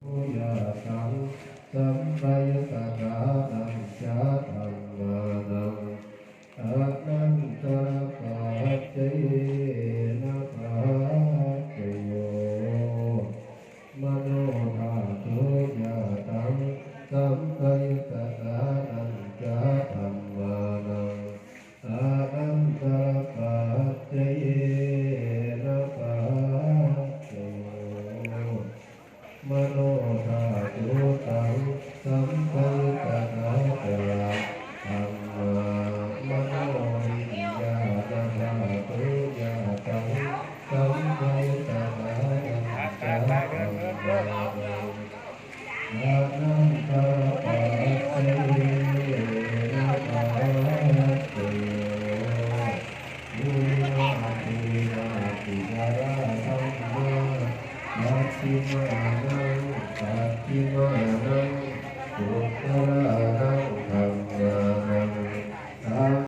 ยะสังสัมปยุตตะนังจาธัมมานังอนันตระปัจเจนะปัจเจโยมโนธาตุยะตังสัมปยุตตะนังจาธัมมานังอนันตระปัจเจนะปัจเจโยมโนธาตุตังสัมปยุตตะนาจาธัมมามโนวิญญาณธาตุยะตังสัมปยุตตะนาจาธัมมาอานันตปัจเจนะปัจเจมุนาตินาตินาราธัมมาปัจฉิมานังปัจฉิมานังปุตตะ